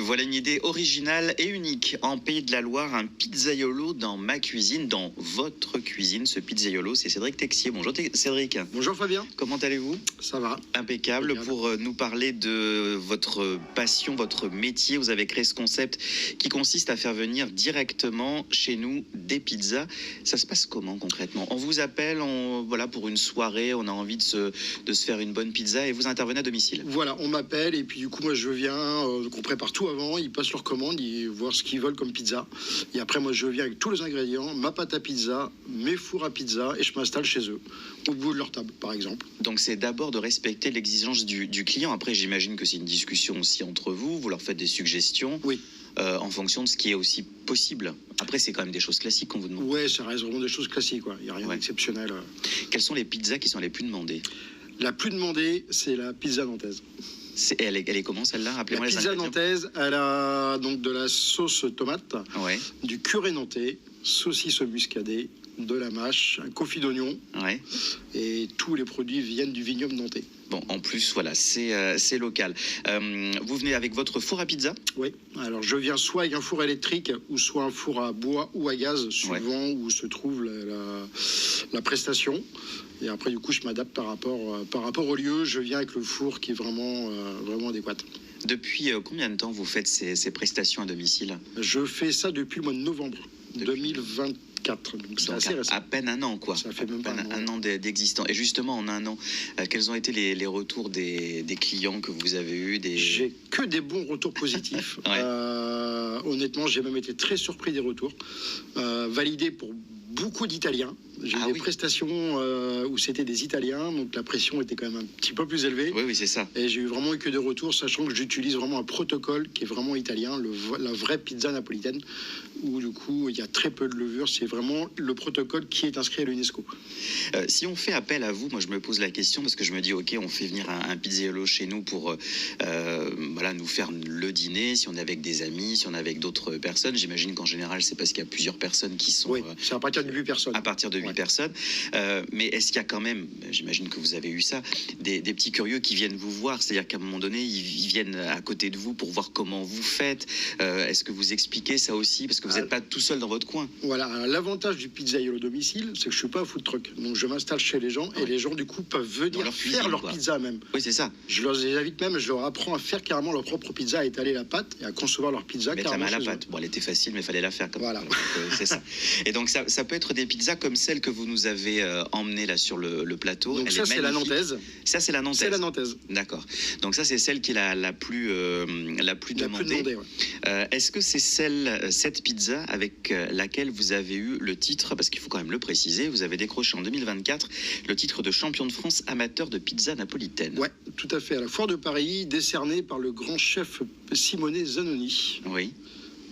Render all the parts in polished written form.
Voilà une idée originale et unique. En Pays de la Loire, un pizzaiolo dans ma cuisine, dans votre cuisine. Ce pizzaiolo, c'est Cédric Texier. Bonjour Cédric. Bonjour Fabien. Comment allez-vous? Ça va. Impeccable. Pour nous parler de votre passion, votre métier, vous avez créé ce concept qui consiste à faire venir directement chez nous des pizzas. Ça se passe comment concrètement? On vous appelle voilà, pour une soirée, on a envie de se faire une bonne pizza et vous intervenez à domicile. Voilà, on m'appelle et puis du coup moi je viens, on prépare tout avant, ils passent leur commande, ils voient ce qu'ils veulent comme pizza. Et après moi je viens avec tous les ingrédients, ma pâte à pizza, mes fours à pizza et je m'installe chez eux, au bout de leur table par exemple. Donc c'est d'abord de respecter l'exigence du client. Après j'imagine que c'est une discussion aussi entre vous, vous leur faites des suggestions. Oui. En fonction de ce qui est aussi possible. Après, c'est quand même des choses classiques qu'on vous demande. Ouais, ça reste vraiment des choses classiques, quoi. Il n'y a rien d'exceptionnel. Quelles sont les pizzas qui sont les plus demandées? La plus demandée, c'est la pizza nantaise. Elle est comment celle-là? Rappelez-moi les ingrédients. La pizza nantaise, elle a donc de la sauce tomate, du curé nantais, saucisse muscadée, de la mâche, un confit d'oignon. Ouais. Et tous les produits viennent du vignoble nantais. Bon, en plus, voilà, c'est local. Vous venez avec votre four à pizza? Oui. Alors, je viens soit avec un four électrique, ou soit un four à bois ou à gaz, suivant où se trouve la prestation. Et après, du coup, je m'adapte par rapport au lieu. Je viens avec le four qui est vraiment adéquat. Depuis combien de temps vous faites ces prestations à domicile? Je fais ça depuis le mois de novembre 2024. Donc c'est assez récent. À peine un an, quoi. Ça fait même pas un an d'existence. Et justement, en un an, quels ont été les retours des clients que vous avez eus? J'ai que des bons retours positifs. Honnêtement, j'ai même été très surpris des retours. Validé pour beaucoup d'Italiens. J'ai eu des prestations où c'était des Italiens, donc la pression était quand même un petit peu plus élevée. Oui, c'est ça. Et j'ai eu vraiment eu que des retours, sachant que j'utilise vraiment un protocole qui est vraiment italien, la vraie pizza napolitaine, où du coup il y a très peu de levure. C'est vraiment le protocole qui est inscrit à l'UNESCO. Si on fait appel à vous, moi je me pose la question parce que je me dis ok, on fait venir un pizzaiolo chez nous pour nous faire le dîner. Si on est avec des amis, si on est avec d'autres personnes, j'imagine qu'en général c'est parce qu'il y a plusieurs personnes qui sont. Oui, c'est à partir de 8 personnes. À partir de 8 personnes. Mais est-ce qu'il y a quand même, j'imagine que vous avez eu ça, des petits curieux qui viennent vous voir? C'est-à-dire qu'à un moment donné, ils viennent à côté de vous pour voir comment vous faites. Est-ce que vous expliquez ça aussi? Parce que vous n'êtes pas tout seul dans votre coin. Voilà, l'avantage du pizzaiolo domicile, c'est que je ne suis pas un food truck. Donc je m'installe chez les gens et les gens du coup peuvent venir faire leur pizza même. Oui, c'est ça. Je les invite même, je leur apprends à faire carrément leur propre pizza, à étaler la pâte et à concevoir leur pizza. Mettre la main à la pâte. Bon, elle était facile, mais il fallait la faire comme ça. C'est ça. Et donc ça peut être des pizzas comme celle que vous nous avez emmenée là sur le plateau. Donc ça, c'est la nantaise. Ça, c'est la nantaise. C'est la nantaise. D'accord. Donc ça, c'est celle qui est la plus demandée. Est-ce que c'est cette pizza avec laquelle vous avez eu le titre, parce qu'il faut quand même le préciser, vous avez décroché en 2024 le titre de champion de France amateur de pizza napolitaine? Ouais, tout à fait. À la Foire de Paris, décerné par le grand chef Simone Zanoni. Oui.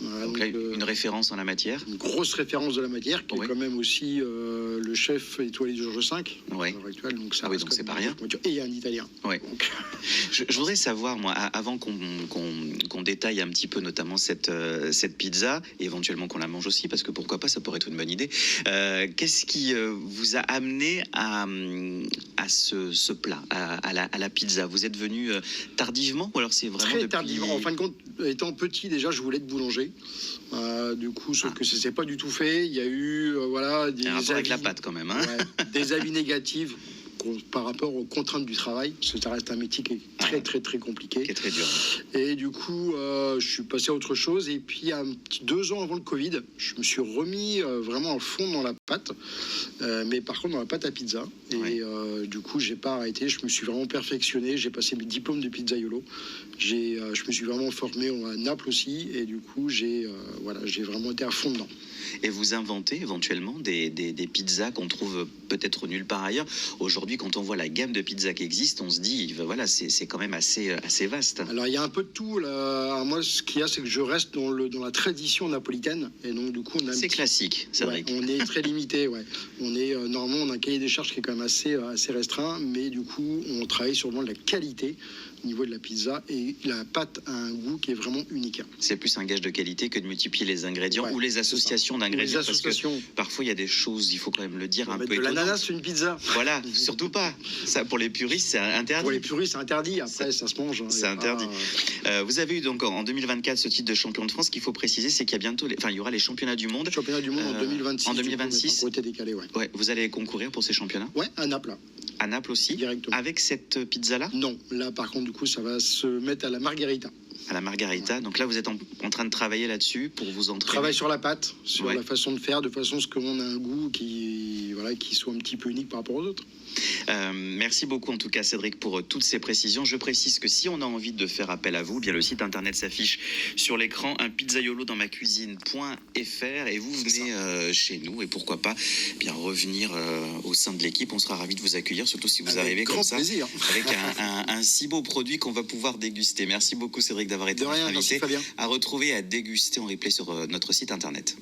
Voilà, donc une référence en la matière. Une grosse référence de la matière, qui est quand même aussi le chef étoilé du Georges V à l'heure actuelle. Donc ça donc c'est pas rien. Et un Italien. Ouais. Donc... je voudrais savoir, moi, avant qu'on détaille un petit peu notamment cette pizza, et éventuellement qu'on la mange aussi, parce que pourquoi pas, ça pourrait être une bonne idée. Qu'est-ce qui vous a amené à ce plat, à la pizza? Vous êtes venu tardivement, ou alors c'est vraiment très tardivement. En fin de compte, étant petit, déjà, je voulais être boulanger. Du coup, sauf que ça s'est pas du tout fait. Il y a eu des avis avec la pâte quand même, hein. Des avis négatifs par rapport aux contraintes du travail, parce que ça reste un métier qui est très compliqué, qui est très dur. Et du coup, je suis passé à autre chose. Et puis, 2 ans avant le Covid, je me suis remis vraiment à fond dans la pâte, mais par contre dans la pâte à pizza. Et du coup, j'ai pas arrêté. Je me suis vraiment perfectionné. J'ai passé mes diplômes de pizzaiolo. Je me suis vraiment formé à Naples aussi. Et du coup, j'ai vraiment été à fond dedans. Et vous inventez éventuellement des pizzas qu'on trouve peut-être nulle part ailleurs. Aujourd'hui, quand on voit la gamme de pizzas qui existe, on se dit, voilà, c'est quand même assez vaste. Alors, il y a un peu de tout. Là. Moi, ce qu'il y a, c'est que je reste dans la tradition napolitaine. Et donc, du coup, c'est classique, c'est vrai. On est très limité, normalement, on a un cahier des charges qui est quand même assez restreint. Mais du coup, on travaille sur de la qualité. au niveau de la pizza, et la pâte a un goût qui est vraiment unique. C'est plus un gage de qualité que de multiplier les ingrédients ou les associations d'ingrédients. Parce que parfois, il y a des choses, il faut quand même le dire, un peu étonnantes. De l'ananas sur une pizza. Voilà, surtout pas. Ça, pour les puristes, c'est interdit. Pour les puristes, c'est interdit. Après, ça se mange. C'est interdit. Vous avez eu donc en 2024 ce titre de champion de France. Ce qu'il faut préciser, c'est qu'il y a bientôt, il y aura les championnats du monde. Championnat du monde en 2026. En 2026. Été décalé, ouais. Ouais, vous allez concourir pour ces championnats? Ouais, à Naples. À Naples aussi. Directement. Avec cette pizza-là? Non, là par contre, du coup, ça va se mettre à la margarita. À la margarita. Ouais. Donc là, vous êtes en train de travailler là-dessus pour vous entraîner. Travail sur la pâte, sur la façon de faire, de façon à ce qu'on a un goût qui soit un petit peu unique par rapport aux autres. Merci beaucoup en tout cas Cédric pour toutes ces précisions. Je précise que si on a envie de faire appel à vous, bien le site internet s'affiche sur l'écran, un pizzaiolo dans ma cuisine.fr, et vous venez chez nous, et pourquoi pas bien revenir au sein de l'équipe. On sera ravis de vous accueillir, surtout si vous arrivez comme ça plaisir. avec un si beau produit qu'on va pouvoir déguster. Merci beaucoup Cédric d'avoir été notre invité. À retrouver et à déguster en replay sur notre site internet.